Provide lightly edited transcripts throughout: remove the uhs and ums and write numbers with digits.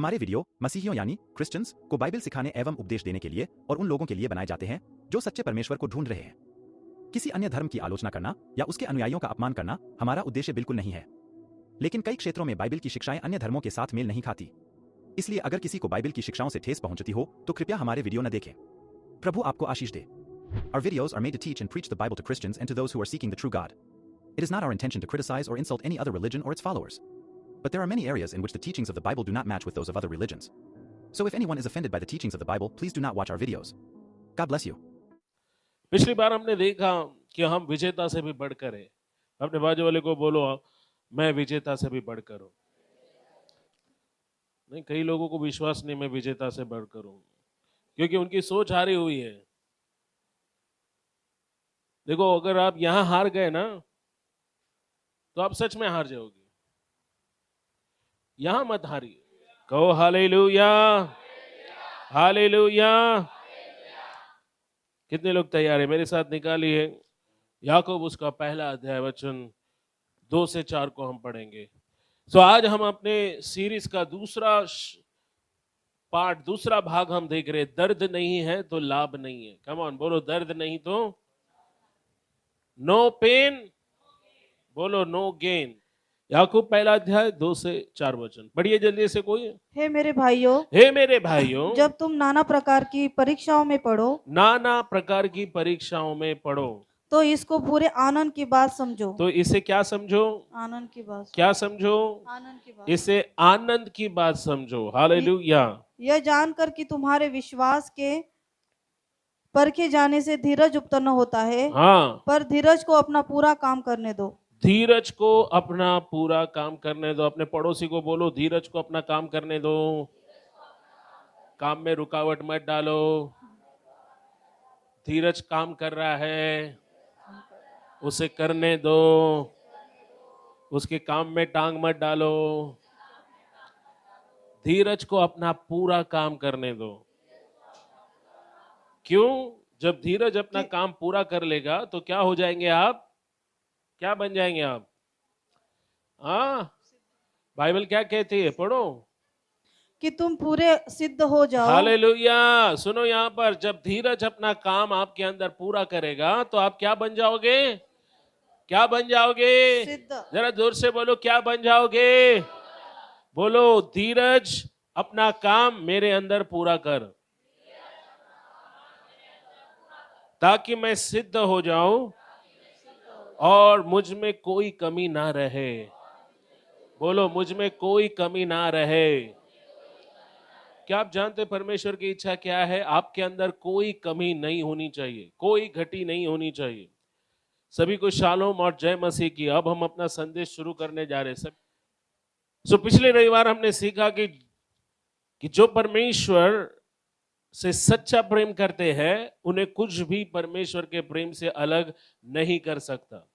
हमारे वीडियो मसीहियों यानी क्रिश्चियंस को बाइबल सिखाने एवं उपदेश देने के लिए और उन लोगों के लिए बनाए जाते हैं जो सच्चे परमेश्वर को ढूंढ रहे हैं। किसी अन्य धर्म की आलोचना करना या उसके अनुयायियों का अपमान करना हमारा उद्देश्य बिल्कुल नहीं है। लेकिन कई क्षेत्रों में बाइबल की शिक्षाएं अन्य धर्मों के साथ मेल नहीं खाती। इसलिए अगर किसी को बाइबल की शिक्षाओं से ठेस पहुंचती हो तो कृपया हमारे वीडियो न देखें। प्रभु आपको आशीष दे। Our videos are made to teach and preach the Bible to Christians and to those who are seeking the true God. It is not our intention to criticize or insult any other religion or its followers. But there are many areas in which the teachings of the Bible do not match with those of other religions. So if anyone is offended by the teachings of the Bible, please do not watch our videos. God bless you. पिछली बार हमने देखा कि हम विजेता से भी बढ़कर है। अपने बाजू वाले को बोलो, मैं विजेता से भी बढ़कर हूं। नहीं, कई लोगों को विश्वास नहीं मैं विजेता से बढ़कर हूं, क्योंकि उनकी सोच हारी हुई है। देखो, अगर आप यहां हार गए ना तो आप सच में हार जाओगे। यहां मत हारिए। कहो हालेलुया, हालेलुया। कितने लोग तैयार है? मेरे साथ निकालिए याकूब उसका पहला अध्याय वचन 2 से 4 को हम पढ़ेंगे। तो आज हम अपने सीरीज का दूसरा पार्ट, दूसरा भाग हम देख रहे हैं। दर्द नहीं है तो लाभ नहीं है। कम ऑन, बोलो दर्द नहीं तो नो पेन, बोलो नो गेन। याकूब पहला अध्याय 2 से 4 वचन पढ़िए जल्दी से कोई। हे मेरे भाइयों, हे मेरे भाइयों, जब तुम नाना प्रकार की परीक्षाओं में पढ़ो, नाना प्रकार की परीक्षाओं में पढ़ो, तो इसको पूरे आनंद की बात समझो। तो इसे क्या समझो? आनंद की बात। क्या समझो? आनंद की बात। इसे आनंद की बात समझो। हालेलुया। यह जानकर कि तुम्हारे विश्वास के परखे जाने से धीरज उत्पन्न होता है। हाँ, पर धीरज को अपना पूरा काम करने दो। धीरज को अपना पूरा काम करने दो। अपने पड़ोसी को बोलो, धीरज को अपना काम करने दो। काम में रुकावट मत डालो। धीरज काम कर रहा है, उसे करने दो। उसके काम में टांग मत डालो। धीरज को अपना पूरा काम करने दो। क्यों? जब धीरज अपना काम पूरा कर लेगा तो क्या हो जाएंगे आप? क्या बन जाएंगे आप? हाँ, बाइबल क्या कहती है? पढ़ो कि तुम पूरे सिद्ध हो जाओ। हालेलुया। सुनो यहाँ पर, जब धीरज अपना काम आपके अंदर पूरा करेगा तो आप क्या बन जाओगे? क्या बन जाओगे? सिद्ध। जरा जोर से बोलो, क्या बन जाओगे? बोलो, धीरज अपना काम मेरे अंदर पूरा कर, ताकि मैं सिद्ध हो जाऊं और मुझ में कोई कमी ना रहे। बोलो, मुझ में कोई कमी ना रहे। क्या आप जानते परमेश्वर की इच्छा क्या है? आपके अंदर कोई कमी नहीं होनी चाहिए, कोई घटी नहीं होनी चाहिए। सभी को शालोम और जय मसीह की। अब हम अपना संदेश शुरू करने जा रहे हैं। सो पिछले रविवार हमने सीखा कि जो परमेश्वर से सच्चा प्रेम करते हैं उन्हें कुछ भी परमेश्वर के प्रेम से अलग नहीं कर सकता।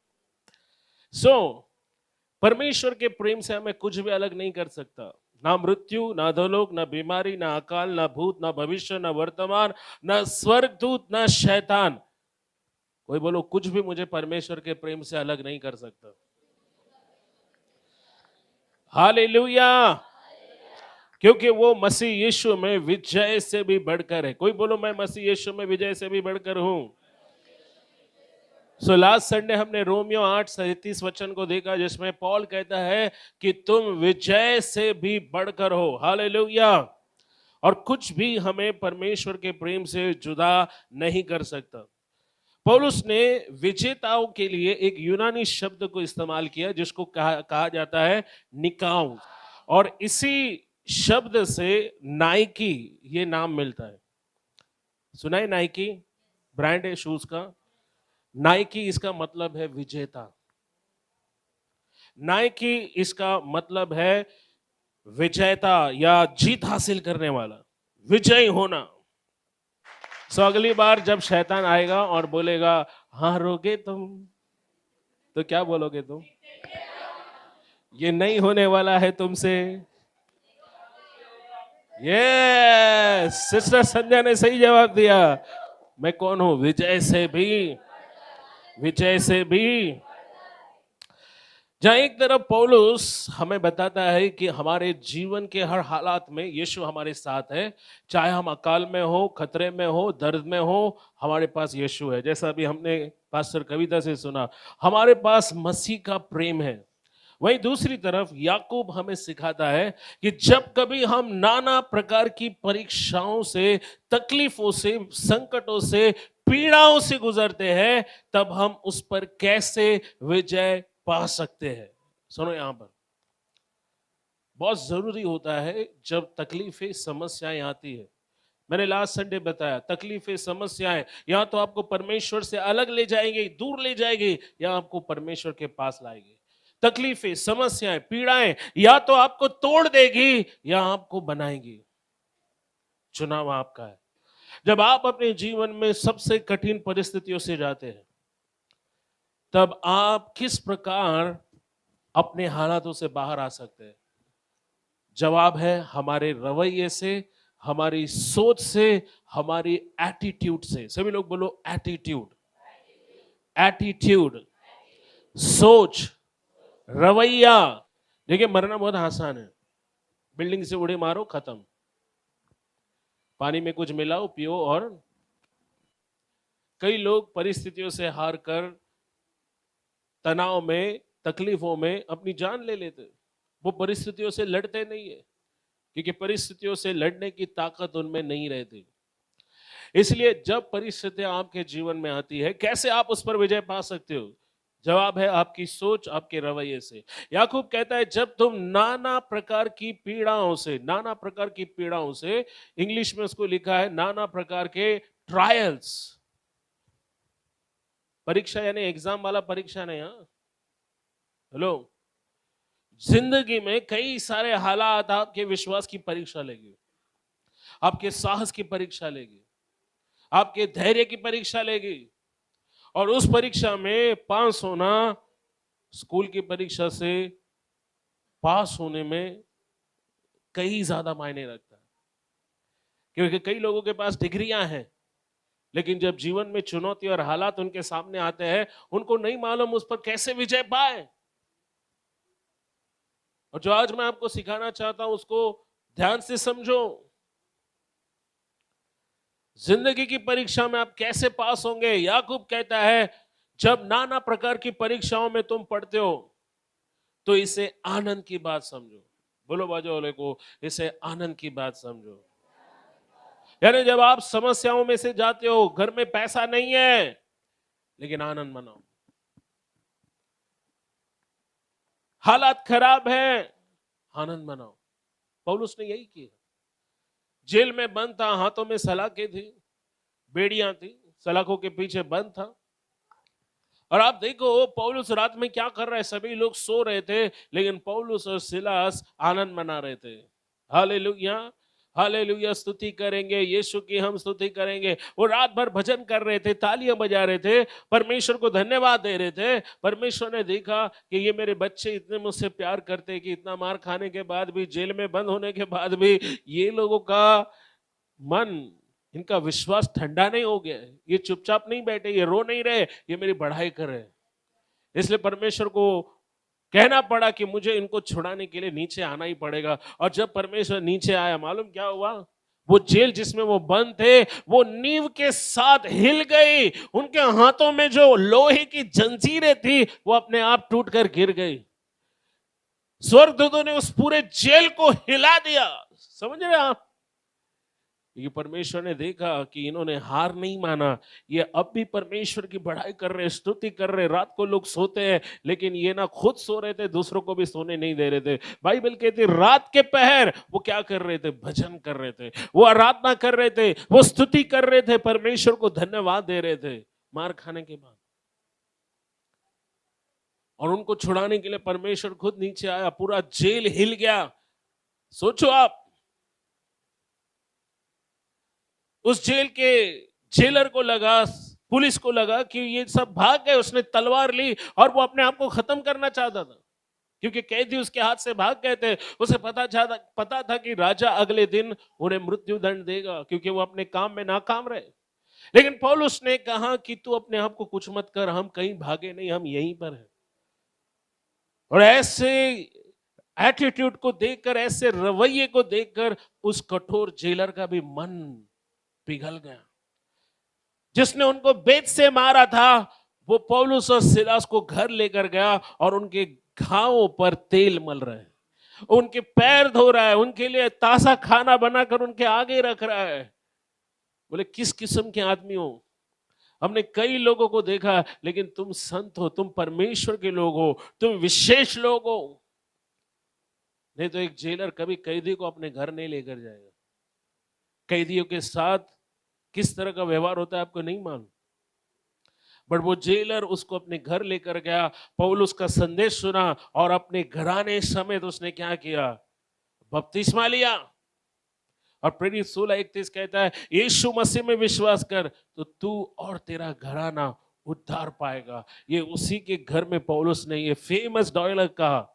परमेश्वर के प्रेम से हमें कुछ भी अलग नहीं कर सकता। ना मृत्यु, ना अधोलोक, ना बीमारी, ना अकाल, ना भूत, ना भविष्य, ना वर्तमान, ना स्वर्गदूत, ना शैतान। कोई बोलो, कुछ भी मुझे परमेश्वर के प्रेम से अलग नहीं कर सकता। हालेलुया। क्योंकि वो मसीह यीशु में विजय से भी बढ़कर है। कोई बोलो, मैं मसीह यीशु में विजय से भी बढ़कर हूं। लास्ट संडे हमने रोमियो 8:37 वचन को देखा, जिसमें पॉल कहता है कि तुम विजय से भी बढ़कर हो। हालेलुया। और कुछ भी हमें परमेश्वर के प्रेम से जुदा नहीं कर सकता। पौलुस ने विजेताओं के लिए एक यूनानी शब्द को इस्तेमाल किया, जिसको कहा जाता है निकाउ। और इसी शब्द से नाइकी ये नाम मिलता है। सुना है? नाइकी ब्रांड है शूज का। नाइकी इसका मतलब है विजेता। नाइकी इसका मतलब है विजेता या जीत हासिल करने वाला, विजयी होना। अगली बार जब शैतान आएगा और बोलेगा हारोगे तुम, तो क्या बोलोगे तुम? ये नहीं होने वाला है तुमसे। यस, सिस्टर संध्या ने सही जवाब दिया। मैं कौन हूं? विजय से भी, विजय से भी। जहां एक तरफ पौलुस हमें बताता है कि हमारे जीवन के हर हालात में यीशु हमारे साथ है, चाहे हम अकाल में हो, खतरे में हो, दर्द में हो, हमारे पास यीशु है। जैसा अभी हमने पास्टर कविता से सुना, हमारे पास मसीह का प्रेम है। वहीं दूसरी तरफ याकूब हमें सिखाता है कि जब कभी हम नाना प्रकार की परीक्षाओं से, तकलीफों से, संकटों से, पीड़ाओं से गुजरते हैं, तब हम उस पर कैसे विजय पा सकते हैं। सुनो, यहां पर बहुत जरूरी होता है जब तकलीफें, समस्याएं आती है। मैंने लास्ट संडे बताया, तकलीफें, समस्याएं या तो आपको परमेश्वर से अलग ले जाएंगे, दूर ले जाएंगे, या आपको परमेश्वर के पास लाएंगे। तकलीफें, समस्याएं, पीड़ाएं या तो आपको तोड़ देगी या आपको बनाएंगी। चुनाव आपका है। जब आप अपने जीवन में सबसे कठिन परिस्थितियों से जाते हैं, तब आप किस प्रकार अपने हालातों से बाहर आ सकते हैं? जवाब है हमारे रवैये से, हमारी सोच से, हमारी एटीट्यूड से। सभी लोग बोलो एटीट्यूड। एटीट्यूड, सोच, रवैया। देखिए, मरना बहुत आसान है। बिल्डिंग से उड़े मारो, खत्म। पानी में कुछ मिलाओ, पियो। और कई लोग परिस्थितियों से हार कर तनाव में, तकलीफों में अपनी जान ले लेते। वो परिस्थितियों से लड़ते नहीं है, क्योंकि परिस्थितियों से लड़ने की ताकत उनमें नहीं रहती। इसलिए जब परिस्थितियां आपके जीवन में आती है, कैसे आप उस पर विजय पा सकते हो? जवाब है आपकी सोच, आपके रवैये से। याकूब कहता है जब तुम नाना प्रकार की पीड़ाओं से, नाना प्रकार की पीड़ाओं से, इंग्लिश में उसको लिखा है नाना प्रकार के ट्रायल्स। परीक्षा यानी एग्जाम वाला परीक्षा नहीं। हाँ, हेलो। जिंदगी में कई सारे हालात आपके विश्वास की परीक्षा लेगी, आपके साहस की परीक्षा लेगी, आपके धैर्य की परीक्षा लेगी। और उस परीक्षा में पास होना स्कूल की परीक्षा से पास होने में कई ज्यादा मायने रखता है। क्योंकि कई लोगों के पास डिग्रियां हैं, लेकिन जब जीवन में चुनौती और हालात उनके सामने आते हैं, उनको नहीं मालूम उस पर कैसे विजय पाए। और जो आज मैं आपको सिखाना चाहता हूं, उसको ध्यान से समझो। जिंदगी की परीक्षा में आप कैसे पास होंगे? याकूब कहता है जब नाना प्रकार की परीक्षाओं में तुम पढ़ते हो, तो इसे आनंद की बात समझो। बोलो बाजू वाले को, इसे आनंद की बात समझो। यानी जब आप समस्याओं में से जाते हो, घर में पैसा नहीं है, लेकिन आनंद मनाओ। हालात खराब है, आनंद मनाओ। पौलुस ने यही किया। जेल में बंद था, हाथों में सलाखें थी, बेड़ियां थी, सलाखों के पीछे बंद था। और आप देखो पौलुस रात में क्या कर रहे हैं। सभी लोग सो रहे थे, लेकिन पौलुस और सिलास आनंद मना रहे थे। हालेलुया, हालेलुया, स्तुति करेंगे, यीशु की हम स्तुति करेंगे। वो रात भर भजन कर रहे थे, तालियां बजा रहे थे, परमेश्वर को धन्यवाद दे रहे थे। परमेश्वर ने देखा कि ये मेरे बच्चे इतने मुझसे प्यार करते हैं कि इतना मार खाने के बाद भी, जेल में बंद होने के बाद भी, ये लोगों का मन, इनका विश्वास ठंडा नहीं हो गया। ये चुपचाप नहीं बैठे, ये रो नहीं रहे, ये मेरी बढ़ाई कर रहे हैं। इसलिए परमेश्वर को कहना पड़ा कि मुझे इनको छुड़ाने के लिए नीचे आना ही पड़ेगा। और जब परमेश्वर नीचे आया, मालूम क्या हुआ? वो जेल जिसमें वो बंद थे, वो नींव के साथ हिल गई। उनके हाथों में जो लोहे की जंजीरें थी, वो अपने आप टूटकर गिर गई। स्वर्गदूतों ने उस पूरे जेल को हिला दिया। समझ रहे आप? ये परमेश्वर ने देखा कि इन्होंने हार नहीं माना, ये अब भी परमेश्वर की बढ़ाई कर रहे, स्तुति कर रहे। रात को लोग सोते हैं, लेकिन ये ना खुद सो रहे थे, दूसरों को भी सोने नहीं दे रहे थे। बाइबल कहती रात के पहर वो क्या कर रहे थे? भजन कर रहे थे, वो आराधना कर रहे थे, वो स्तुति कर रहे थे, परमेश्वर को धन्यवाद दे रहे थे मार खाने के बाद। और उनको छुड़ाने के लिए परमेश्वर खुद नीचे आया, पूरा जेल हिल गया। सोचो आप, उस जेल के जेलर को लगा, पुलिस को लगा कि ये सब भाग गए। उसने तलवार ली और वो अपने आप को खत्म करना चाहता था, क्योंकि कैदी उसके हाथ से भाग गए थे। उसे पता था कि राजा अगले दिन उन्हें मृत्यु दंड देगा, क्योंकि वो अपने काम में नाकाम रहे। लेकिन पौलुस ने कहा कि तू अपने आप को कुछ मत कर, हम कहीं भागे नहीं, हम यहीं पर हैं। और ऐसे एटीट्यूड को देखकर, ऐसे रवैये को देखकर उस कठोर जेलर का भी मन पिघल गया। जिसने उनको बेत से मारा था, वो पौलुस और सिलास को घर लेकर गया और उनके घावों पर तेल मल रहे हैं, उनके पैर धो रहा है, उनके लिए ताजा खाना बनाकर उनके आगे रख रहा है। बोले किस किस्म के आदमी हो? हमने कई लोगों को देखा, लेकिन तुम संत हो, तुम परमेश्वर के लोग हो, तुम विशेष लोग हो। नहीं तो एक जेलर कभी कैदी को अपने घर नहीं लेकर जाएगा। कैदियों के साथ किस तरह का व्यवहार होता है आपको नहीं मालूम, बट वो जेलर उसको अपने घर लेकर गया, पौलुस का संदेश सुना और अपने घराने समेत उसने क्या किया? बपतिस्मा लिया। और प्रेरित 16:31 कहता है, यीशु मसीह में विश्वास कर तो तू और तेरा घराना उद्धार पाएगा। ये उसी के घर में पौलुस ने ये फेमस डायलॉग कहा।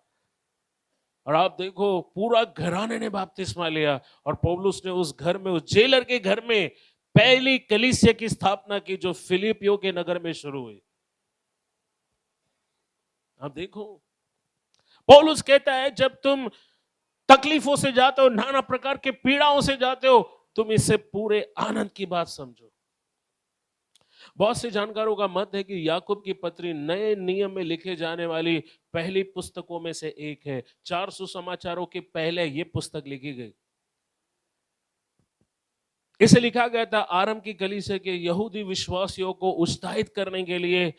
और आप देखो पूरा घराने ने बपतिस्मा लिया और पौलुस ने उस घर में, उस जेलर के घर में पहली कलीसिया की स्थापना की, जो फिलिपियों के नगर में शुरू हुई। आप देखो पौलुस कहता है, जब तुम तकलीफों से जाते हो, नाना प्रकार के पीड़ाओं से जाते हो, तुम इसे पूरे आनंद की बात समझो। बहुत से जानकारों का मत है कि याकूब की पत्री नए नियम में लिखे जाने वाली पहली पुस्तकों में से एक है। 4 सुसमाचारों के पहले ये पुस्तक लिखी गई। इसे लिखा गया था आरंभ की कलीसिया के यहूदी विश्वासियों को उत्साहित करने के लिए,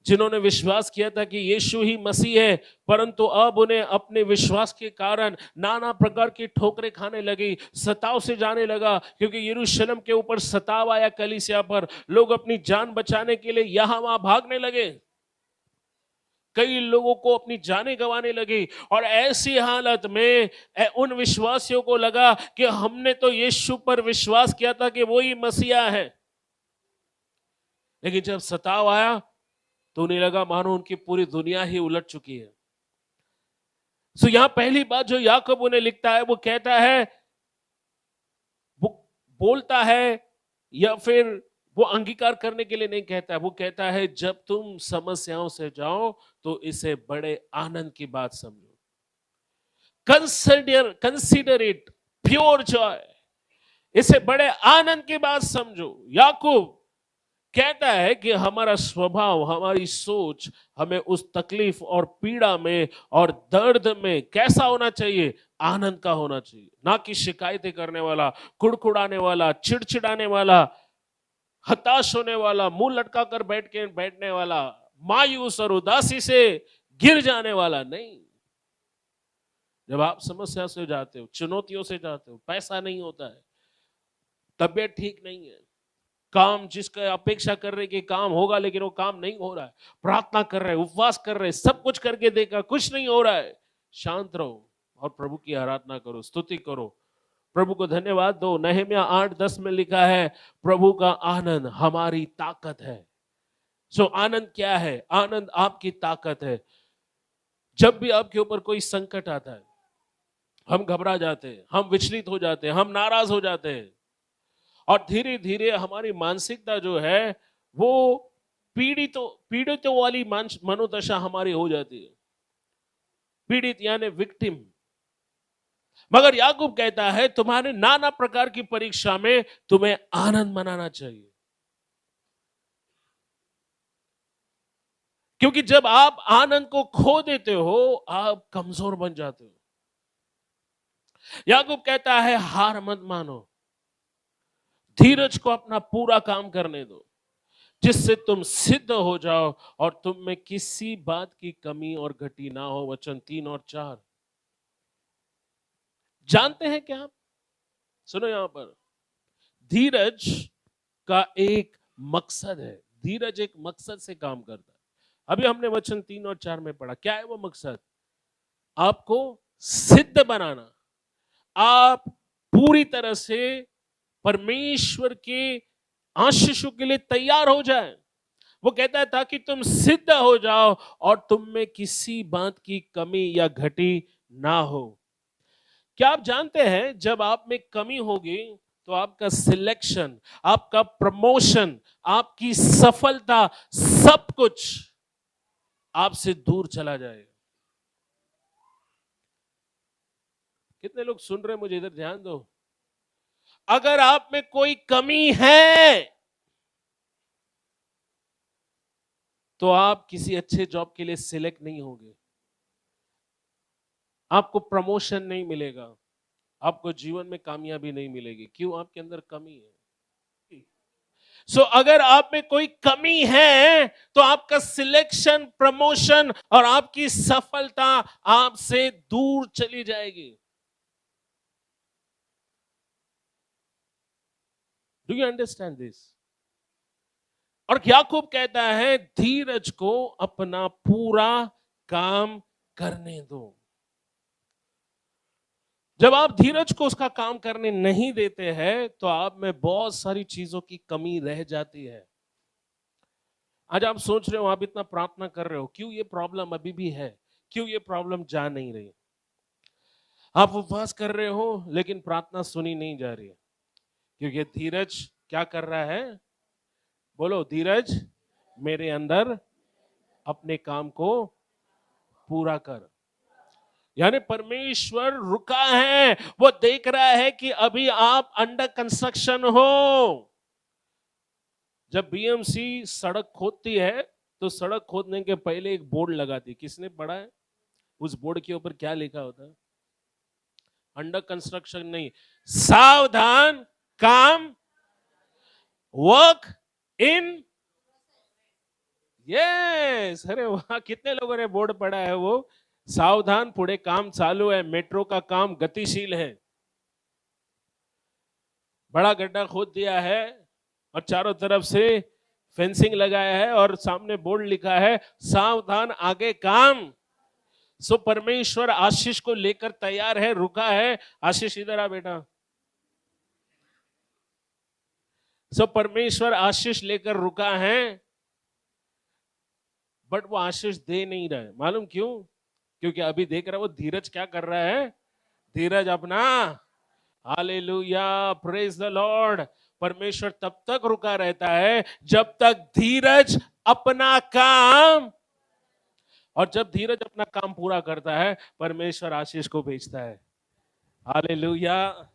जिन्होंने विश्वास किया था कि यीशु ही मसीह है, परंतु अब उन्हें अपने विश्वास के कारण नाना प्रकार की ठोकरें खाने लगी, सताव से जाने लगा, क्योंकि यरूशलेम के ऊपर सताव आया कलीसिया पर। लोग अपनी जान बचाने के लिए यहां वहां भागने लगे, कई लोगों को अपनी जानें गंवाने लगी। और ऐसी हालत में उन विश्वासियों को लगा कि हमने तो यीशु पर विश्वास किया था कि वो ही मसीहा है, लेकिन जब सताव आया तो उन्हें लगा मानो उनकी पूरी दुनिया ही उलट चुकी है। सो यहां पहली बात जो याकूब उन्हें लिखता है, वो कहता है, वो बोलता है, या फिर वो अंगीकार करने के लिए नहीं कहता है, वो कहता है जब तुम समस्याओं से जाओ तो इसे बड़े आनंद की बात समझो। कंसीडर इट प्योर जॉय, इसे बड़े आनंद की बात समझो। याकूब कहता है कि हमारा स्वभाव, हमारी सोच हमें उस तकलीफ और पीड़ा में और दर्द में कैसा होना चाहिए? आनंद का होना चाहिए, ना कि शिकायतें करने वाला, कुड़कुड़ाने वाला, चिड़चिड़ाने वाला, हताश होने वाला, मुंह लटका कर बैठने वाला, मायूस और उदासी से गिर जाने वाला नहीं। जब आप समस्या से जाते हो, चुनौतियों से जाते हो, पैसा नहीं होता है, तबीयत ठीक नहीं है, काम जिसका अपेक्षा कर रहे कि काम होगा लेकिन वो काम नहीं हो रहा है, प्रार्थना कर रहे, उपवास कर रहे, सब कुछ करके देखा, कुछ नहीं हो रहा है, शांत रहो और प्रभु की आराधना करो, स्तुति करो, प्रभु को धन्यवाद दो। नहम्याह 8:10 में लिखा है, प्रभु का आनंद हमारी ताकत है। सो आनंद क्या है? आनंद आपकी ताकत है। जब भी आपके ऊपर कोई संकट आता है, हम घबरा जाते हैं, हम विचलित हो जाते हैं, हम नाराज हो जाते हैं, और धीरे धीरे हमारी मानसिकता जो है वो पीड़ितों वाली मनोदशा हमारी हो जाती है, पीड़ित यानी विक्टिम। मगर याकूब कहता है तुम्हारे नाना प्रकार की परीक्षा में तुम्हें आनंद मनाना चाहिए, क्योंकि जब आप आनंद को खो देते हो आप कमजोर बन जाते हो। याकूब कहता है हार मत मानो, धीरज को अपना पूरा काम करने दो, जिससे तुम सिद्ध हो जाओ और तुम में किसी बात की कमी और घटी ना हो। वचन 3 और 4 जानते हैं क्या आप? सुनो, यहां पर धीरज का एक मकसद है, धीरज एक मकसद से काम करता है। अभी हमने वचन 3 और 4 में पढ़ा, क्या है वो मकसद? आपको सिद्ध बनाना, आप पूरी तरह से परमेश्वर के आशीषों के लिए तैयार हो जाए। वो कहता है ताकि तुम सिद्ध हो जाओ और तुम में किसी बात की कमी या घटी ना हो। क्या आप जानते हैं जब आप में कमी होगी तो आपका सिलेक्शन, आपका प्रमोशन, आपकी सफलता, सब कुछ आपसे दूर चला जाएगा। कितने लोग सुन रहे हैं? मुझे इधर ध्यान दो। अगर आप में कोई कमी है तो आप किसी अच्छे जॉब के लिए सिलेक्ट नहीं होंगे, आपको प्रमोशन नहीं मिलेगा, आपको जीवन में कामयाबी नहीं मिलेगी। क्यों? आपके अंदर कमी है। अगर आप में कोई कमी है तो आपका सिलेक्शन, प्रमोशन और आपकी सफलता आपसे दूर चली जाएगी। Do you understand this? और याकूब कहता है धीरज को अपना पूरा काम करने दो। जब आप धीरज को उसका काम करने नहीं देते हैं तो आप में बहुत सारी चीजों की कमी रह जाती है। आज आप सोच रहे हो, आप इतना प्रार्थना कर रहे हो, क्यों ये प्रॉब्लम अभी भी है? क्यों ये प्रॉब्लम जा नहीं रही? आप उपवास कर रहे हो लेकिन प्रार्थना सुनी नहीं जा रही है, क्योंकि धीरज क्या कर रहा है? बोलो, धीरज मेरे अंदर अपने काम को पूरा कर। यानी परमेश्वर रुका है, वो देख रहा है कि अभी आप अंडर कंस्ट्रक्शन हो। जब बीएमसी सड़क खोदती है तो सड़क खोदने के पहले एक बोर्ड लगाती, किसने पढ़ा है? उस बोर्ड के ऊपर क्या लिखा होता है? अंडर कंस्ट्रक्शन नहीं, सावधान काम, वर्क इन। यस, अरे वाह, कितने लोगों ने बोर्ड पढ़ा है? वो सावधान, पुढे काम चालू है, मेट्रो का काम गतिशील है। बड़ा गड्ढा खोद दिया है और चारों तरफ से फेंसिंग लगाया है और सामने बोर्ड लिखा है सावधान आगे काम। परमेश्वर आशीष को लेकर तैयार है, रुका है। आशीष इधर आ बेटा। परमेश्वर आशीष लेकर रुका है, बट वो आशीष दे नहीं रहा है। मालूम क्यों? क्योंकि अभी देख रहा है वो धीरज क्या कर रहा है? धीरज अपना, हालेलुया, प्रेज द लॉर्ड। परमेश्वर तब तक रुका रहता है जब तक धीरज अपना काम, और जब धीरज अपना काम पूरा करता है परमेश्वर आशीष को भेजता है। हालेलुया।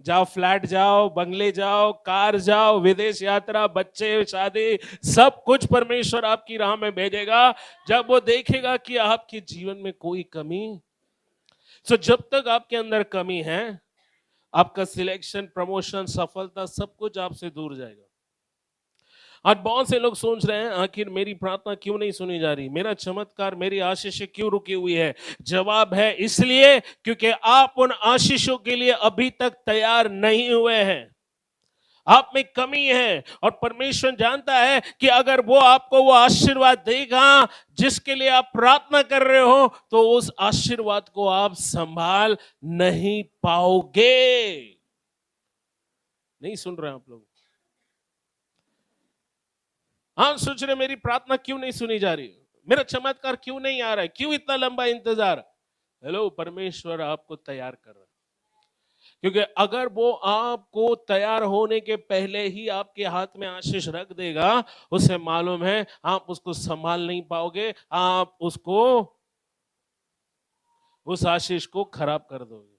जाओ, फ्लैट जाओ, बंगले जाओ, कार जाओ, विदेश यात्रा, बच्चे, शादी, सब कुछ परमेश्वर आपकी राह में भेजेगा जब वो देखेगा कि आपके जीवन में कोई कमी। जब तक आपके अंदर कमी है, आपका सिलेक्शन, प्रमोशन, सफलता सब कुछ आपसे दूर जाएगा। आज बहुत से लोग सोच रहे हैं आखिर मेरी प्रार्थना क्यों नहीं सुनी जा रही, मेरा चमत्कार, मेरी आशीष क्यों रुकी हुई है? जवाब है इसलिए क्योंकि आप उन आशीषों के लिए अभी तक तैयार नहीं हुए हैं। आप में कमी है और परमेश्वर जानता है कि अगर वो आपको वो आशीर्वाद देगा जिसके लिए आप प्रार्थना कर रहे हो तो उस आशीर्वाद को आप संभाल नहीं पाओगे। नहीं सुन रहे आप लोग? हाँ, सोच रहे मेरी प्रार्थना क्यों नहीं सुनी जा रही, मेरा चमत्कार क्यों नहीं आ रहा है, क्यों इतना लंबा इंतजार? हेलो, परमेश्वर आपको तैयार कर रहा है। क्योंकि अगर वो आपको तैयार होने के पहले ही आपके हाथ में आशीष रख देगा, उसे मालूम है आप उसको संभाल नहीं पाओगे, आप उसको, उस आशीष को खराब कर दोगे।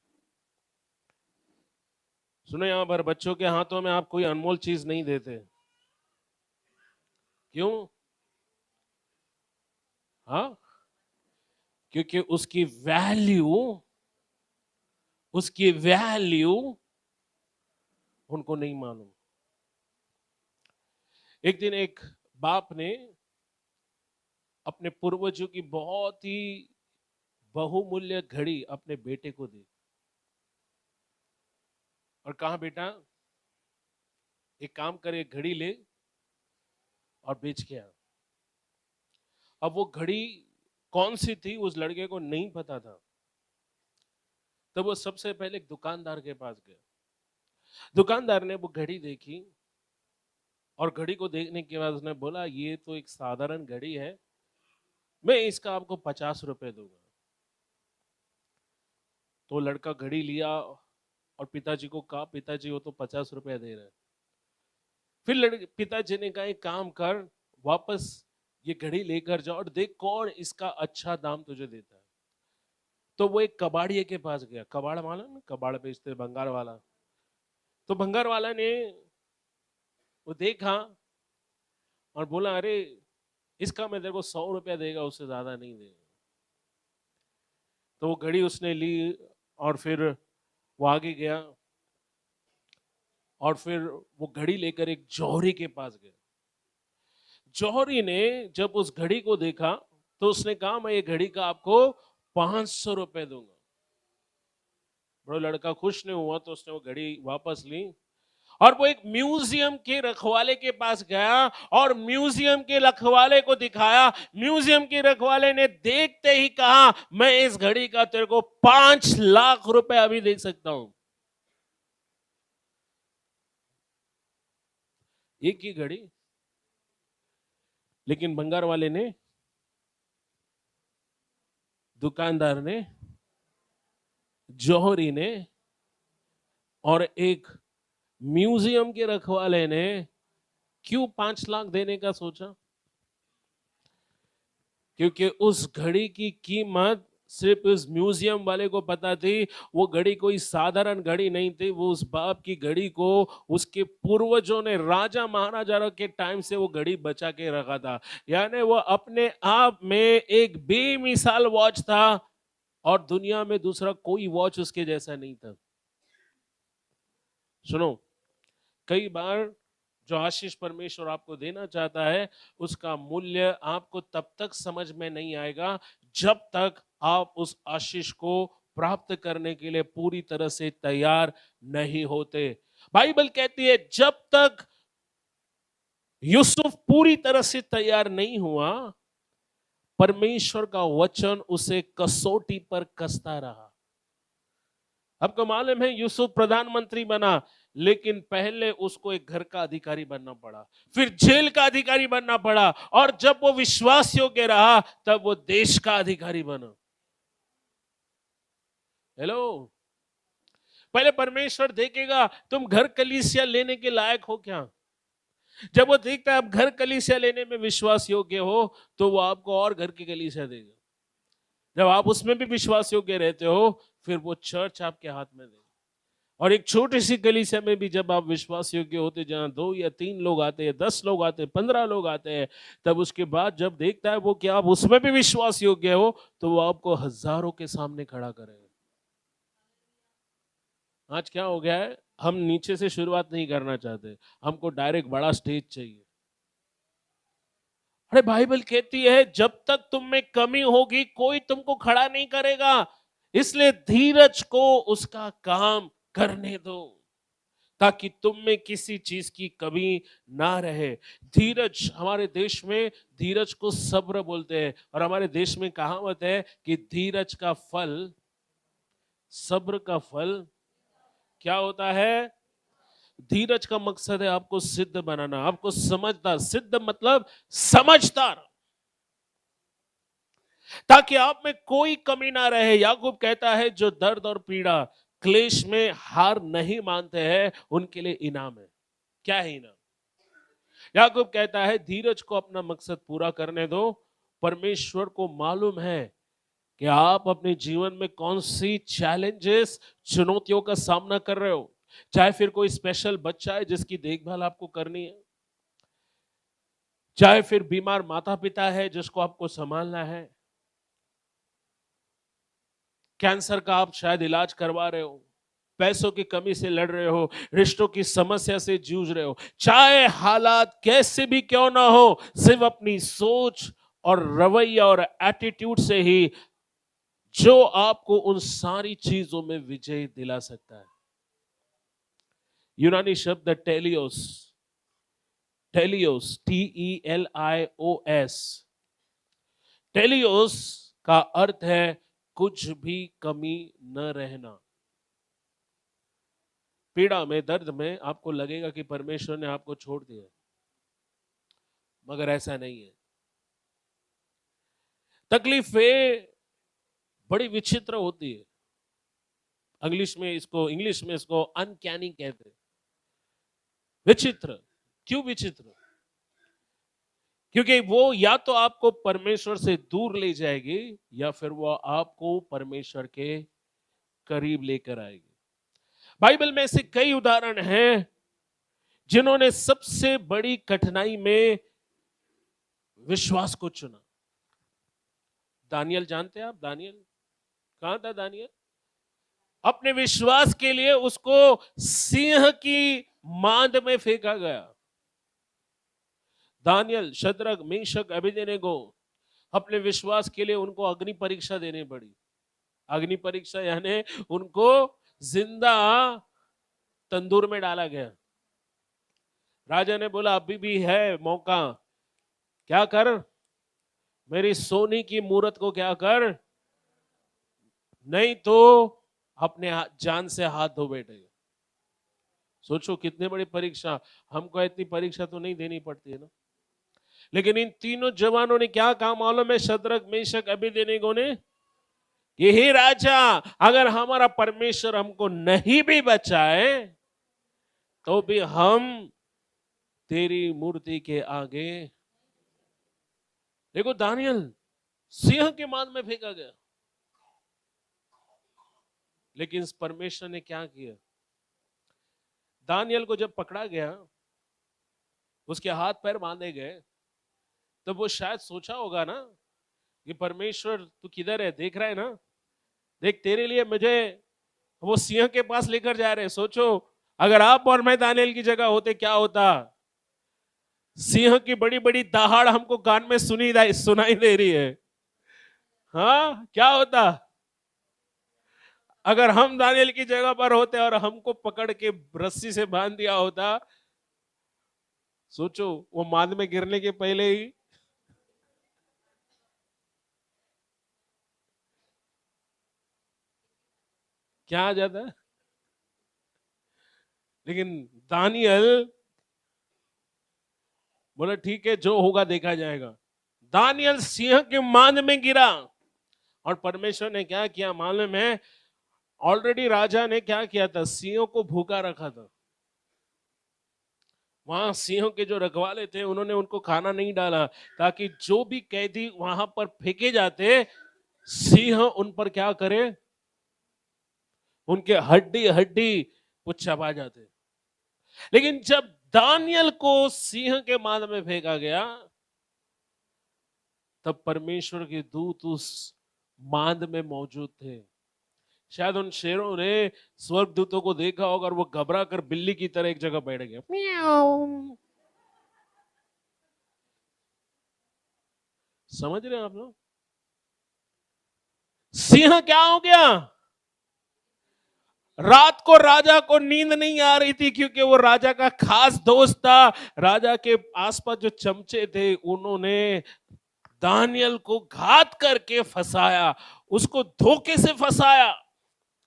सुनो, यहां पर बच्चों के हाथों में आप कोई अनमोल चीज नहीं देते। क्यों? हाँ, क्योंकि उसकी वैल्यू उनको नहीं मालूम। एक दिन एक बाप ने अपने पूर्वजों की बहुत ही बहुमूल्य घड़ी अपने बेटे को दी और कहा, बेटा एक काम करे, घड़ी ले और बेच के आ। अब वो घड़ी कौन सी थी उस लड़के को नहीं पता था। तब वो सबसे पहले एक दुकानदार के पास गया। दुकानदार ने वो घड़ी देखी और घड़ी को देखने के बाद उसने बोला, ये तो एक साधारण घड़ी है, मैं इसका आपको 50 रुपए दूंगा। तो लड़का घड़ी लिया और पिताजी को कहा, पिताजी वो तो 50 रुपए दे रहे हैं। फिर पिताजी ने कहा, एक काम कर, वापस ये घड़ी लेकर जाओ और देख कौन इसका अच्छा दाम तुझे देता है। तो वो एक कबाड़िए के पास गया। कबाड़ मालूम ना, कबाड़ बेचते भंगार वाला। तो भंगार वाला ने वो देखा और बोला, अरे इसका मैं तेरे को 100 रुपया देगा, उससे ज्यादा नहीं देगा। तो वो घड़ी उसने ली और फिर वो आगे गया और फिर वो घड़ी लेकर एक जौहरी के पास गया। जौहरी ने जब उस घड़ी को देखा तो उसने कहा, मैं ये घड़ी का आपको 500 रुपए दूंगा। बड़ा लड़का खुश नहीं हुआ तो उसने वो घड़ी वापस ली और वो एक म्यूजियम के रखवाले के पास गया और म्यूजियम के रखवाले को दिखाया। म्यूजियम के रखवाले ने देखते ही कहा, मैं इस घड़ी का तेरे को 5 लाख रुपए अभी दे सकता हूं। एक ही घड़ी, लेकिन भंगार वाले ने, दुकानदार ने, जौहरी ने और एक म्यूजियम के रखवाले ने क्यों 5 लाख देने का सोचा? क्योंकि उस घड़ी की कीमत सिर्फ उस म्यूजियम वाले को पता थी। वो घड़ी कोई साधारण घड़ी नहीं थी, वो उस बाप की घड़ी को उसके पूर्वजों ने राजा महाराजा के टाइम से वो घड़ी बचा के रखा था। यानी वो अपने आप में एक बेमिसाल वॉच था और दुनिया में दूसरा कोई वॉच उसके जैसा नहीं था। सुनो, कई बार जो आशीष परमेश्वर आपको देना चाहता है उसका मूल्य आपको तब तक समझ में नहीं आएगा जब तक आप उस आशीष को प्राप्त करने के लिए पूरी तरह से तैयार नहीं होते। बाइबल कहती है जब तक यूसुफ पूरी तरह से तैयार नहीं हुआ, परमेश्वर का वचन उसे कसौटी पर कसता रहा। आपको मालूम है यूसुफ प्रधानमंत्री बना, लेकिन पहले उसको एक घर का अधिकारी बनना पड़ा, फिर जेल का अधिकारी बनना पड़ा, और जब वो विश्वास योग्य रहा तब वो देश का अधिकारी बना। हेलो, पहले परमेश्वर देखेगा तुम घर कलीसिया लेने के लायक हो क्या। जब वो देखता है आप घर कलीसिया लेने में विश्वास योग्य हो तो वो आपको और घर की कलीसिया देगा। जब आप उसमें भी विश्वास योग्य रहते हो फिर वो चर्च आपके हाथ में देगा। और एक छोटी सी कलीसिया में भी जब आप विश्वास योग्य होते, जहां 2 या 3 लोग आते हैं, 10 लोग आते हैं, 15 लोग आते हैं, तब उसके बाद जब देखता है वो कि आप उसमें भी विश्वास योग्य हो तो वो आपको हजारों के सामने खड़ा करेगा। आज क्या हो गया है, हम नीचे से शुरुआत नहीं करना चाहते, हमको डायरेक्ट बड़ा स्टेज चाहिए। अरे बाइबल कहती है जब तक तुम में कमी होगी कोई तुमको खड़ा नहीं करेगा, इसलिए धीरज को उसका काम करने दो ताकि तुम में किसी चीज की कमी ना रहे। धीरज, हमारे देश में धीरज को सब्र बोलते हैं, और हमारे देश में कहावत है कि धीरज का फल, सब्र का फल क्या होता है? धीरज का मकसद है आपको सिद्ध बनाना, आपको समझदार, सिद्ध मतलब समझदार, ताकि आप में कोई कमी ना रहे। याकूब कहता है जो दर्द और पीड़ा क्लेश में हार नहीं मानते हैं उनके लिए इनाम है। क्या है इनाम? याकूब कहता है धीरज को अपना मकसद पूरा करने दो। परमेश्वर को मालूम है कि आप अपने जीवन में कौन सी चैलेंजेस, चुनौतियों का सामना कर रहे हो। चाहे फिर कोई स्पेशल बच्चा है जिसकी देखभाल आपको करनी है, चाहे फिर बीमार माता पिता है जिसको आपको संभालना है, कैंसर का आप शायद इलाज करवा रहे हो, पैसों की कमी से लड़ रहे हो, रिश्तों की समस्या से जूझ रहे हो, चाहे हालात कैसे भी क्यों ना हो, सिर्फ अपनी सोच और रवैया और एटीट्यूड से ही जो आपको उन सारी चीजों में विजय दिला सकता है। यूनानी शब्द टेलियोस, टेलियोस, TELIOS, टेलियोस का अर्थ है कुछ भी कमी न रहना। पीड़ा में, दर्द में आपको लगेगा कि परमेश्वर ने आपको छोड़ दिया, मगर ऐसा नहीं है। तकलीफें बड़ी विचित्र होती है। इंग्लिश में इसको अनकैनी कहते हैं। विचित्र, क्यों विचित्र? क्योंकि वो या तो आपको परमेश्वर से दूर ले जाएगी या फिर वो आपको परमेश्वर के करीब लेकर आएगी। बाइबल में ऐसे कई उदाहरण हैं जिन्होंने सबसे बड़ी कठिनाई में विश्वास को चुना। दानियल जानते हैं आप? दानियल कहां था? दानियल अपने विश्वास के लिए उसको सिंह की मांद में फेंका गया। दानियल, शद्रक, मेशक, अबेदनेगो अपने विश्वास के लिए उनको अग्नि परीक्षा देनी पड़ी। अग्नि परीक्षा यानी उनको जिंदा तंदूर में डाला गया। राजा ने बोला अभी भी है मौका, क्या कर, मेरी सोने की मूरत को क्या कर, नहीं तो अपने जान से हाथ धो बैठेगा। सोचो कितनी बड़ी परीक्षा। हमको इतनी परीक्षा तो नहीं देनी पड़ती है ना। लेकिन इन तीनों जवानों ने क्या कहा मालूम है? शद्रक, मेशक, अबेदनेगो ने, यही राजा, अगर हमारा परमेश्वर हमको नहीं भी बचाए तो भी हम तेरी मूर्ति के आगे। देखो दानियल सिंह के मांद में फेंका गया, लेकिन इस परमेश्वर ने क्या किया? दानियल को जब पकड़ा गया, उसके हाथ पैर बांधे गए, तब वो शायद सोचा होगा ना कि परमेश्वर तू किधर है, देख रहा है ना, देख तेरे लिए मुझे वो सिंह के पास लेकर जा रहे। सोचो अगर आप और मैं दानियल की जगह होते क्या होता? सिंह की बड़ी बड़ी दहाड़ हमको कान में सुनाई दे रही है। हाँ, क्या होता अगर हम दानियल की जगह पर होते और हमको पकड़ के रस्सी से बांध दिया होता? सोचो वो मांद में गिरने के पहले ही क्या आ जाता। लेकिन दानियल बोला ठीक है, जो होगा देखा जाएगा। दानियल सिंह के मांद में गिरा और परमेश्वर ने क्या किया मालूम है? ऑलरेडी राजा ने क्या किया था? सिंहों को भूखा रखा था। वहां सिंहों के जो रखवाले थे उन्होंने उनको खाना नहीं डाला, ताकि जो भी कैदी वहां पर फेंके जाते सिंह उन पर क्या करे, उनके हड्डी हड्डी वो चबा जाते। लेकिन जब दानियल को सिंह के मांद में फेंका गया, तब परमेश्वर के दूत उस मांद में मौजूद थे। शायद उन शेरों ने स्वर्गदूतों को देखा होगा और वो घबरा कर बिल्ली की तरह एक जगह बैठ गया। म्याऊ। समझ रहे हैं आप लोग? सिंह क्या हो गया? रात को राजा को नींद नहीं आ रही थी, क्योंकि वो राजा का खास दोस्त था। राजा के आसपास जो चमचे थे उन्होंने दानियल को घात करके फंसाया, उसको धोखे से फंसाया।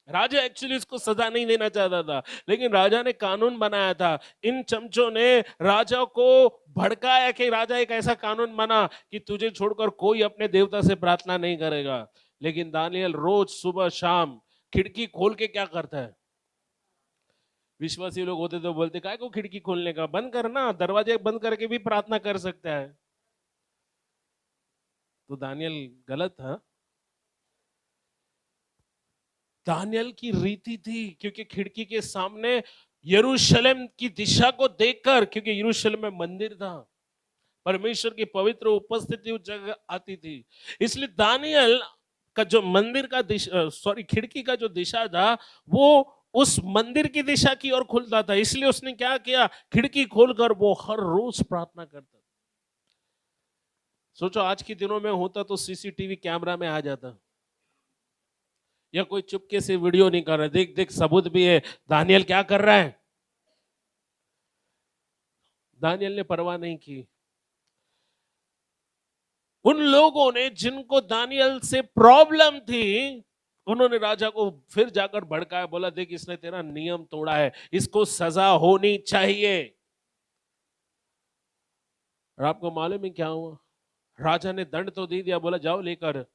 राजा एक्चुअली इसको सजा नहीं देना चाहता था, लेकिन राजा ने कानून बनाया था। इन चमचों ने राजा को भड़काया कि राजा एक ऐसा कानून बना कि तुझे छोड़कर कोई अपने देवता से प्रार्थना नहीं करेगा। लेकिन दानियल रोज सुबह शाम खिड़की खोल के क्या करता है? विश्वासी लोग होते तो बोलते काय को खिड़की खोलने का, बंद करना, दरवाजे बंद करके भी प्रार्थना कर सकता है। तो दानियल गलत था। दानियल की रीति थी, क्योंकि खिड़की के सामने यरूशलेम की दिशा को देखकर, क्योंकि यरूशलेम में मंदिर था, परमेश्वर की पवित्र उपस्थिति उस जगह आती थी, इसलिए दानियल का जो मंदिर का दिशा, खिड़की का जो दिशा था वो उस मंदिर की दिशा की ओर खुलता था। इसलिए उसने क्या किया? खिड़की खोलकर वो हर रोज प्रार्थना करता। सोचो आज के दिनों में होता तो सीसीटीवी कैमरा में आ जाता, या कोई चुपके से वीडियो नहीं कर रहा, देख देख सबूत भी है दानियल क्या कर रहा है। दानियल ने परवाह नहीं की। उन लोगों ने जिनको दानियल से प्रॉब्लम थी, उन्होंने राजा को फिर जाकर भड़काया, बोला देख इसने तेरा नियम तोड़ा है, इसको सजा होनी चाहिए। और आपको मालूम है क्या हुआ? राजा ने दंड तो दे दिया, बोला जाओ लेकर,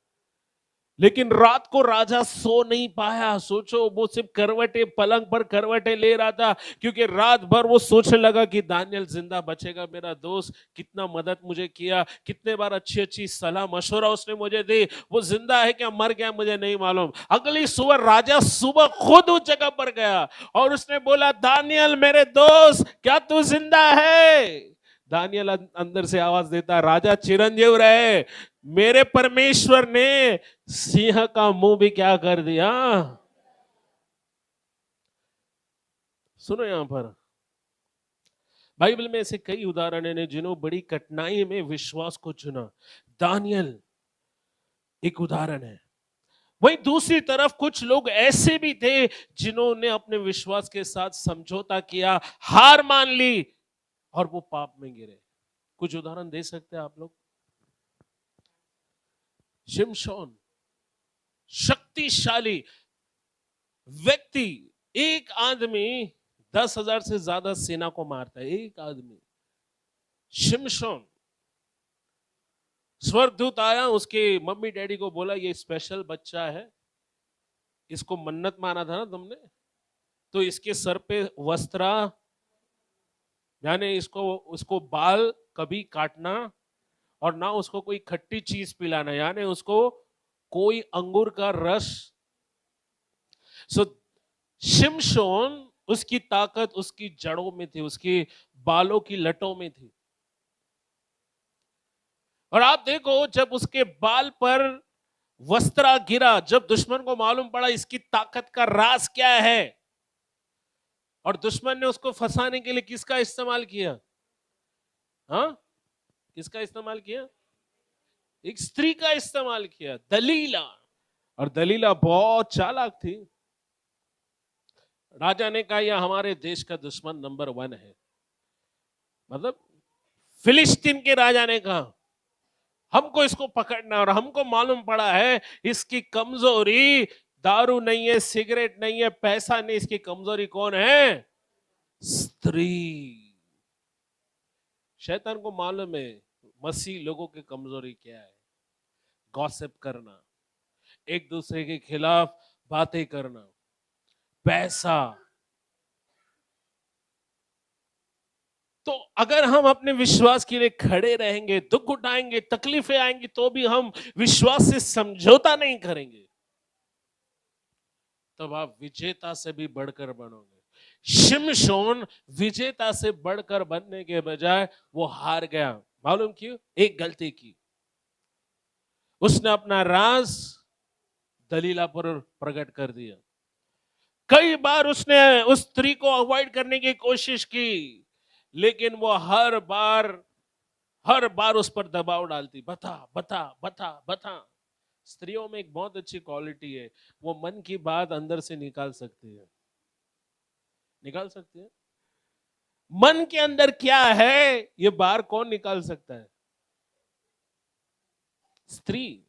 लेकिन रात को राजा सो नहीं पाया। सोचो, वो सिर्फ करवटे, पलंग पर करवटे ले रहा था, क्योंकि रात भर वो सोचने लगा कि दानियल जिंदा बचेगा, मेरा दोस्त कितना मदद मुझे किया, कितने बार अच्छी अच्छी सलाह मशवरा उसने मुझे दी, वो जिंदा है क्या मर गया मुझे नहीं मालूम। अगली सुबह राजा सुबह खुद उस जगह पर गया और उसने बोला, दानियल मेरे दोस्त, क्या तू जिंदा है? दानियल अंदर से आवाज देता, राजा चिरंजीव रहे, मेरे परमेश्वर ने सिंह का मुंह भी क्या कर दिया। सुनो, यहां पर बाइबल में ऐसे कई उदाहरण हैं जिन्होंने बड़ी कठिनाई में विश्वास को चुना। दानियल एक उदाहरण है। वहीं दूसरी तरफ कुछ लोग ऐसे भी थे जिन्होंने अपने विश्वास के साथ समझौता किया, हार मान ली और वो पाप में गिरे। कुछ उदाहरण दे सकते हैं आप लोग? शिमशोन, शक्तिशाली व्यक्ति, एक आदमी 10,000 से ज्यादा सेना को मारता है, एक आदमी। शिमशोन, स्वर्गदूत आया, उसके मम्मी डैडी को बोला ये स्पेशल बच्चा है, इसको मन्नत माना था ना तुमने, तो इसके सर पे वस्त्रा, यानी उसको बाल कभी काटना और ना उसको कोई खट्टी चीज पिलाना, यानी उसको कोई अंगूर का रस। सो शिमशोन, उसकी ताकत उसकी जड़ों में थी, उसकी बालों की लटों में थी। और आप देखो, जब उसके बाल पर वस्त्रा गिरा, जब दुश्मन को मालूम पड़ा इसकी ताकत का राज क्या है, और दुश्मन ने उसको फंसाने के लिए किसका इस्तेमाल किया? हाँ, किसका इस्तेमाल किया? एक स्त्री का इस्तेमाल किया, दलीला। और दलीला बहुत चालाक थी। राजा ने कहा यह हमारे देश का दुश्मन नंबर 1 है, मतलब फिलिस्तीन के राजा ने कहा हमको इसको पकड़ना, और हमको मालूम पड़ा है इसकी कमजोरी दारू नहीं है, सिगरेट नहीं है, पैसा नहीं, इसकी कमजोरी कौन है? स्त्री। शैतान को मालूम है मसीह लोगों की कमजोरी क्या है, गॉसिप करना, एक दूसरे के खिलाफ बातें करना, पैसा। तो अगर हम अपने विश्वास के लिए खड़े रहेंगे, दुख उठाएंगे, तकलीफें आएंगी, तो भी हम विश्वास से समझौता नहीं करेंगे, तब आप विजेता से भी बढ़कर बनोगे। शिमशोन विजेता से बढ़कर बनने के बजाय वो हार गया। मालूम क्यों? एक गलती की, उसने अपना राज दलीला पर प्रकट कर दिया। कई बार उसने उस स्त्री को अवॉइड करने की कोशिश की, लेकिन वो हर बार उस पर दबाव डालती, बता बता बता बता। स्त्रियों में एक बहुत अच्छी क्वालिटी है, वो मन की बात अंदर से निकाल सकती है, निकाल सकती है। मन के अंदर क्या है ये बाहर कौन निकाल सकता है? स्त्री।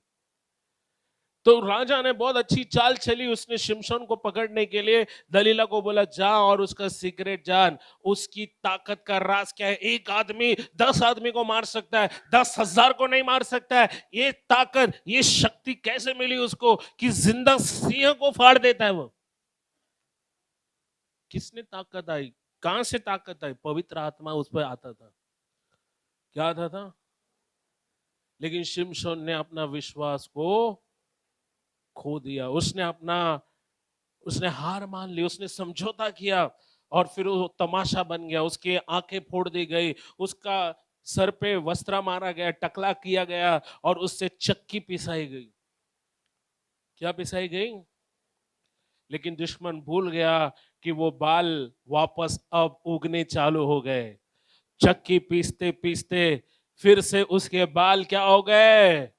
तो राजा ने बहुत अच्छी चाल चली, उसने शिमशोन को पकड़ने के लिए दलीला को बोला जा और उसका सीक्रेट जान, उसकी ताकत का राज क्या है। एक आदमी 10 आदमी को मार सकता है, 10,000 को नहीं मार सकता है। ये ताकत, ये शक्ति कैसे मिली उसको कि जिंदा सिंह को फाड़ देता है वो? किसने ताकत आई? कहां से ताकत आई? पवित्र आत्मा उस पर आता था। क्या आता था? लेकिन शिमशोन ने अपना विश्वास को खो दिया, उसने हार मान ली, उसने समझौता किया, और फिर वो तमाशा बन गया। उसकी आंखें फोड़ दी गई, उसका सर पे वस्त्रा मारा गया, टकला किया गया, और उससे चक्की पिसाई गई। क्या पिसाई गई? लेकिन दुश्मन भूल गया कि वो बाल वापस अब उगने चालू हो गए। चक्की पीसते पीसते फिर से उसके बाल क्या हो गए?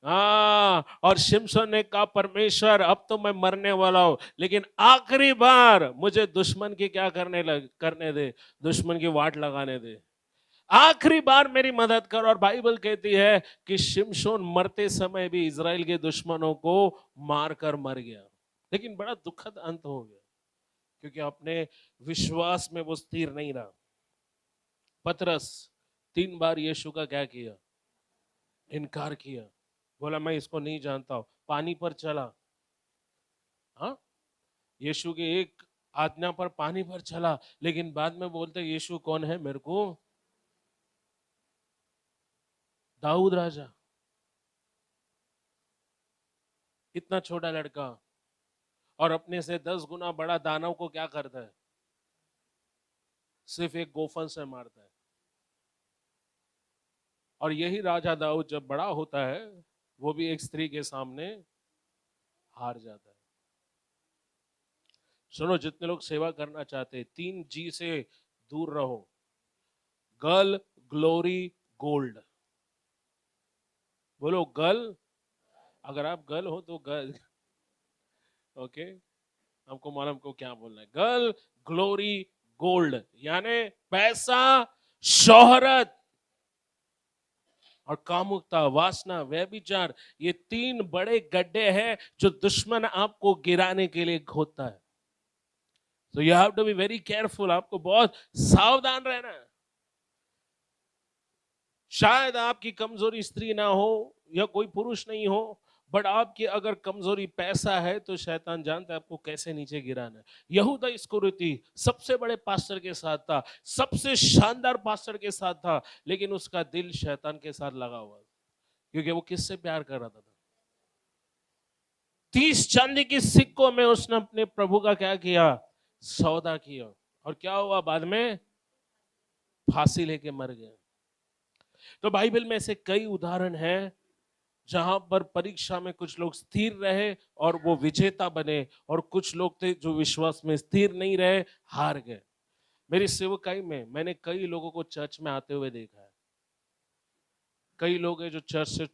हाँ, और शिमशोन ने कहा परमेश्वर अब तो मैं मरने वाला हूं, लेकिन आखिरी बार मुझे दुश्मन की क्या करने दे, दुश्मन की वाट लगाने दे, आखिरी बार मेरी मदद कर। और बाइबल कहती है कि शिमशोन मरते समय भी इजराइल के दुश्मनों को मारकर मर गया। लेकिन बड़ा दुखद अंत हो गया, क्योंकि अपने विश्वास में वो स्थिर नहीं रहा। पतरस 3 बार यीशु का क्या किया? इनकार किया। बोला मैं इसको नहीं जानता हूं, पानी पर चला। हाँ, यीशु के एक आज्ञा पर पानी पर चला, लेकिन बाद में बोलते यीशु कौन है मेरे को? दाऊद राजा, इतना छोटा लड़का, और अपने से 10 गुना बड़ा दानव को क्या करता है? सिर्फ एक गोफन से मारता है। और यही राजा दाऊद जब बड़ा होता है, वो भी एक स्त्री के सामने हार जाता है। सुनो, जितने लोग सेवा करना चाहते हैं, 3 जी से दूर रहो। Girl, glory, gold. बोलो गर्ल। अगर आप गर्ल हो तो गर्ल, ओके, हमको मालूम को क्या बोलना है। गर्ल, ग्लोरी, गोल्ड, यानी पैसा, शोहरत और कामुकता, वासना, व्यभिचार, ये 3 बड़े गड्ढे हैं जो दुश्मन आपको गिराने के लिए खोदता है। So you have to be very careful, आपको बहुत सावधान रहना है। शायद आपकी कमजोरी स्त्री ना हो या कोई पुरुष नहीं हो, बट आपकी अगर कमजोरी पैसा है तो शैतान जानता है आपको कैसे नीचे गिराना है। यहूदा इस्करियोती सबसे बड़े पास्टर के साथ था, सबसे शानदार पास्टर के साथ था, लेकिन उसका दिल शैतान के साथ लगा हुआ, क्योंकि वो किससे प्यार कर रहा था? 30 चांदी की सिक्कों में उसने अपने प्रभु का क्या किया? सौदा किया। और क्या हुआ? बाद में फांसी लेके मर गए। तो बाइबल में ऐसे कई उदाहरण हैं जहां पर परीक्षा में कुछ लोग स्थिर रहे और वो विजेता बने, और कुछ लोग थे जो विश्वास में स्थिर नहीं रहे, हार गए। मेरी सेवकाई में मैंने कई लोगों को चर्च में आते हुए देखा है। कई लोग हैं जो चर्च से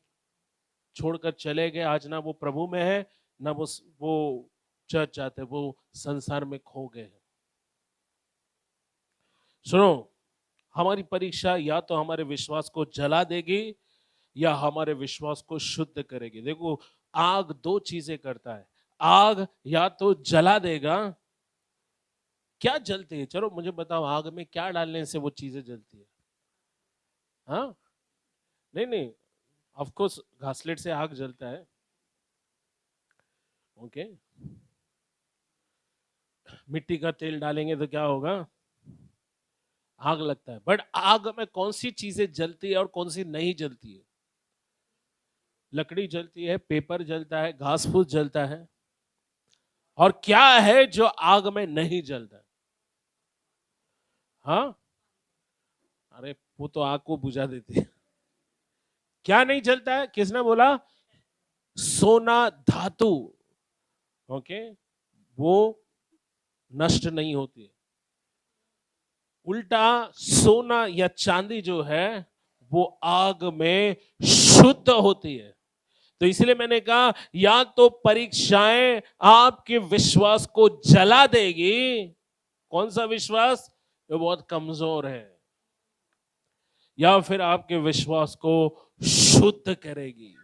छोड़कर चले गए, आज ना वो प्रभु में है ना वो चर्च जाते, वो संसार में खो गए हैं। सुनो, हमारी परीक्षा या तो हमारे विश्वास को जला देगी या हमारे विश्वास को शुद्ध करेगी। देखो, आग 2 चीजें करता है। आग या तो जला देगा। क्या जलती है? चलो मुझे बताओ, आग में क्या डालने से वो चीजें जलती है? हाँ, नहीं, ऑफ कोर्स घासलेट से आग जलता है, ओके। मिट्टी का तेल डालेंगे तो क्या होगा? आग लगता है। बट आग में कौन सी चीजें जलती है और कौन सी नहीं जलती है? लकड़ी जलती है, पेपर जलता है, घास फूस जलता है, और क्या है जो आग में नहीं जलता? हाँ, अरे वो तो आग को बुझा देती है। क्या नहीं जलता है? किसने बोला? सोना, धातु, ओके, वो नष्ट नहीं होती है। उल्टा सोना या चांदी जो है वो आग में शुद्ध होती है। तो इसलिए मैंने कहा, या तो परीक्षाएं आपके विश्वास को जला देगी, कौन सा विश्वास जो बहुत कमजोर है, या फिर आपके विश्वास को शुद्ध करेगी।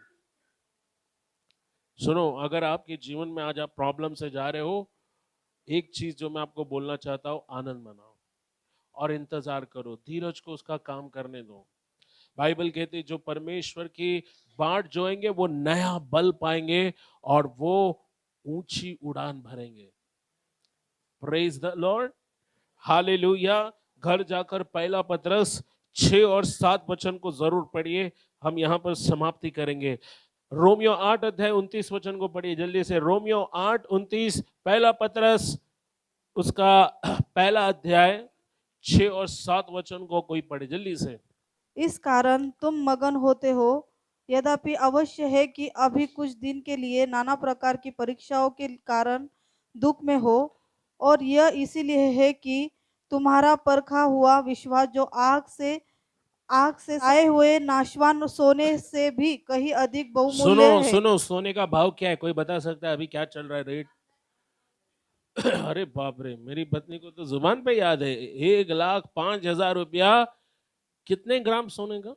सुनो, अगर आपके जीवन में आज आप प्रॉब्लम से जा रहे हो, एक चीज जो मैं आपको बोलना चाहता हूं, आनंद मनाओ और इंतजार करो, धीरज को उसका काम करने दो। बाइबल कहती जो परमेश्वर की बाट जोएंगे वो नया बल पाएंगे और वो ऊंची उड़ान भरेंगे। Praise the Lord, hallelujah. घर जाकर पहला पतरस 6 और 7 वचन को जरूर पढ़िए, हम यहां पर समाप्ति करेंगे। रोमियो 8 अध्याय 29 वचन को पढ़िए जल्दी से। रोमियो 8:29, पहला पतरस उसका पहला अध्याय 6 और 7 वचन को कोई पढ़े जल्दी से। इस कारण तुम मगन होते हो, यद्यपि अवश्य है कि अभी कुछ दिन के लिए नाना प्रकार की परीक्षाओं के कारण दुख में हो, और यह इसीलिए है कि तुम्हारा परखा हुआ विश्वास, जो आग से आए हुए नाशवान सोने से भी कहीं अधिक बहुमूल्य सुनो है। सुनो, सोने का भाव क्या है? कोई बता सकता है अभी क्या चल रहा है रेट? अरे बाप रे, मेरी पत्नी को तो जुबान पे याद है, 1,05,000 रुपया। कितने ग्राम सोने का?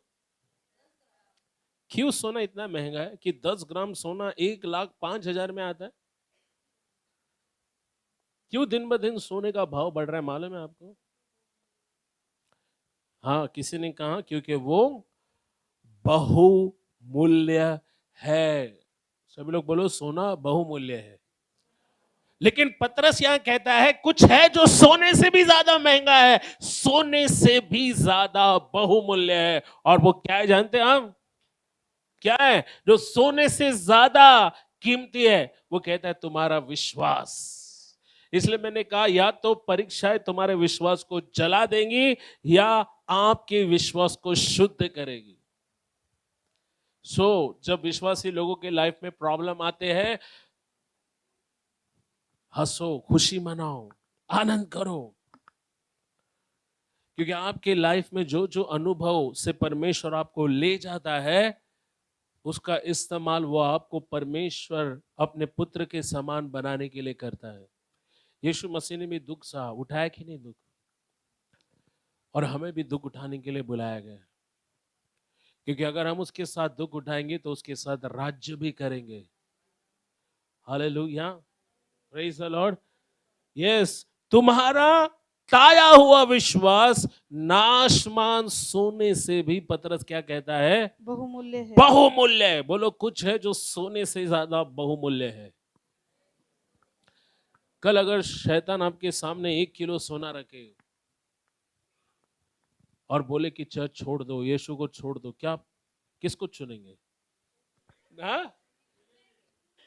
क्यों सोना इतना महंगा है कि 10 ग्राम सोना 1,05,000 में आता है? क्यों दिन ब दिन सोने का भाव बढ़ रहा है, मालूम है आपको? हाँ, किसी ने कहा क्योंकि वो बहुमूल्य है। सभी लोग बोलो सोना बहुमूल्य है। लेकिन पतरस यहां कहता है कुछ है जो सोने से भी ज्यादा महंगा है, सोने से भी ज्यादा बहुमूल्य है। और वो क्या है जानते हैं हम? क्या है जो सोने से ज्यादा कीमती है? वो कहता है तुम्हारा विश्वास। इसलिए मैंने कहा या तो परीक्षाएं तुम्हारे विश्वास को जला देंगी या आपके विश्वास को शुद्ध करेगी। जब विश्वासी लोगों के लाइफ में प्रॉब्लम आते हैं, हंसो, खुशी मनाओ, आनंद करो, क्योंकि आपके लाइफ में जो जो अनुभव से परमेश्वर आपको ले जाता है, उसका इस्तेमाल वो आपको परमेश्वर अपने पुत्र के समान बनाने के लिए करता है। यीशु मसीह ने भी दुख सहा, उठाया कि नहीं दुख? और हमें भी दुख उठाने के लिए बुलाया गया है, क्योंकि अगर हम उसके साथ दुख उठाएंगे तो उसके साथ राज्य भी करेंगे। Hallelujah, praise the Lord. Yes, तुम्हारा ताया हुआ विश्वास नाशमान सोने से भी, पतरस क्या कहता है? बहुमूल्य है। बहुमूल्य है। बोलो कुछ है जो सोने से ज्यादा बहुमूल्य है। कल अगर शैतान आपके सामने 1 किलो सोना रखे और बोले कि चर्च छोड़ दो, यीशु को छोड़ दो, क्या किसको चुनेंगे? हाँ?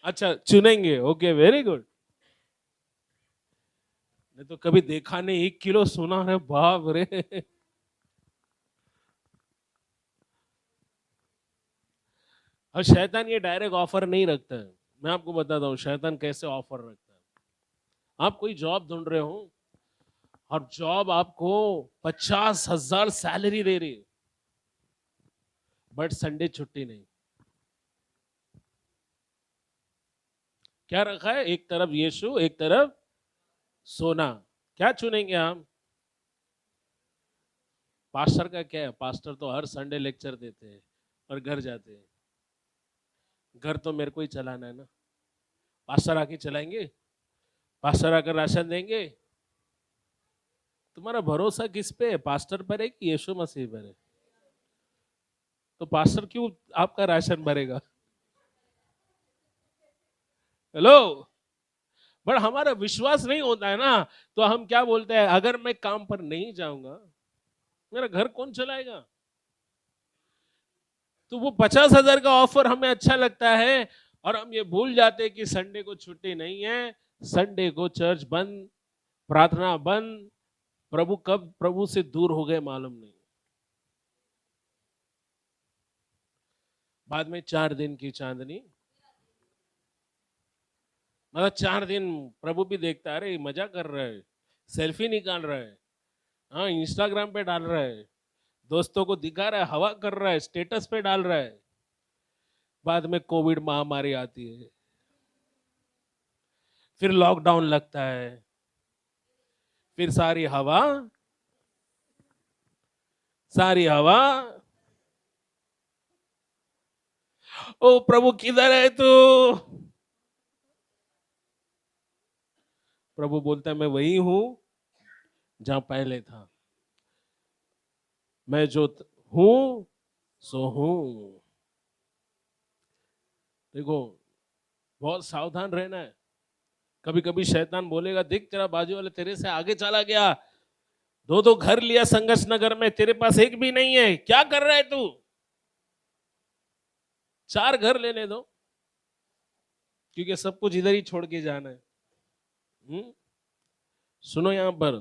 अच्छा चुनेंगे, ओके, वेरी गुड। नहीं तो कभी देखा नहीं 1 किलो सोना है, बाप रे। और शैतान ये डायरेक्ट ऑफर नहीं रखता है। मैं आपको बताता हूँ शैतान कैसे ऑफर रखता है। आप कोई जॉब ढूंढ रहे हो और जॉब आपको 50,000 सैलरी दे रही है, बट संडे छुट्टी नहीं। क्या रखा है? एक तरफ यीशु, एक तरफ सोना। क्या चुनेंगे हम? पास्टर का क्या है? पास्टर तो हर संडे लेक्चर देते हैं और घर जाते हैं। घर तो मेरे को ही चलाना है ना। पास्टर आके चलाएंगे? पास्टर आकर राशन देंगे? तुम्हारा भरोसा किस पे है? पास्टर पर है कि यीशु मसीह पर है? तो पास्टर क्यों आपका राशन भरेगा? हेलो। बट हमारा विश्वास नहीं होता है ना, तो हम क्या बोलते हैं, अगर मैं काम पर नहीं जाऊंगा मेरा घर कौन चलाएगा? तो वो 50,000 का ऑफर हमें अच्छा लगता है और हम ये भूल जाते हैं कि संडे को छुट्टी नहीं है, संडे को चर्च बंद, प्रार्थना बंद। प्रभु कब प्रभु से दूर हो गए मालूम नहीं। बाद में 4 दिन की चांदनी, मतलब 4 दिन प्रभु भी देखता है, अरे मजा कर रहा है, सेल्फी निकाल रहा है, हाँ इंस्टाग्राम पे डाल रहा है, दोस्तों को दिखा रहा है, हवा कर रहा है, स्टेटस पे डाल रहा है। बाद में कोविड महामारी आती है, फिर लॉकडाउन लगता है, फिर सारी हवा ओ प्रभु किधर है तू? प्रभु बोलता है मैं वही हूं जहां पहले था, मैं जो हूं सो हूं। देखो बहुत सावधान रहना है। कभी कभी शैतान बोलेगा देख तेरा बाजू वाले तेरे से आगे चला गया, 2 घर लिया संघर्ष नगर में, तेरे पास एक भी नहीं है, क्या कर रहा है तू? 4 घर लेने दो, क्योंकि सब कुछ इधर ही छोड़ के जाना है। सुनो, यहां पर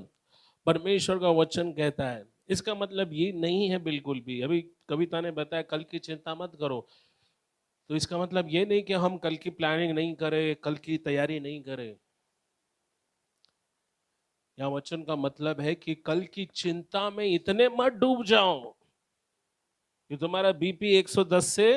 परमेश्वर का वचन कहता है, इसका मतलब ये नहीं है बिल्कुल भी, अभी कविता ने बताया कल की चिंता मत करो, तो इसका मतलब ये नहीं कि हम कल की प्लानिंग नहीं करें, कल की तैयारी नहीं करें। यह वचन का मतलब है कि कल की चिंता में इतने मत डूब जाओ कि तुम्हारा बीपी 110 से,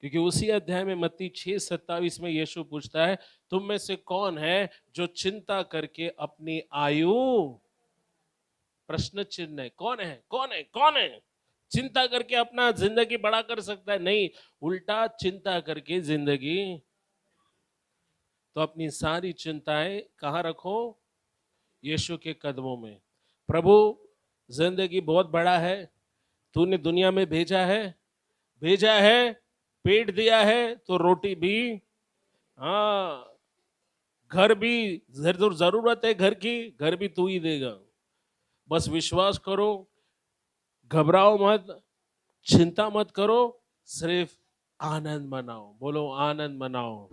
क्योंकि उसी अध्याय में मत्ती 6:27 में यीशु पूछता है तुम में से कौन है जो चिंता करके अपनी आयु, प्रश्न चिन्ह है, कौन है, कौन है, कौन है चिंता करके अपना जिंदगी बड़ा कर सकता है? नहीं, उल्टा चिंता करके जिंदगी, तो अपनी सारी चिंताएं कहां रखो? यीशु के कदमों में। प्रभु जिंदगी बहुत बड़ा है, तूने दुनिया में भेजा है, पेट दिया है तो रोटी भी, हाँ, घर भी, जरूरत है घर की, घर भी तू ही देगा। बस विश्वास करो, घबराओ मत, चिंता मत करो, सिर्फ आनंद मनाओ। बोलो आनंद मनाओ।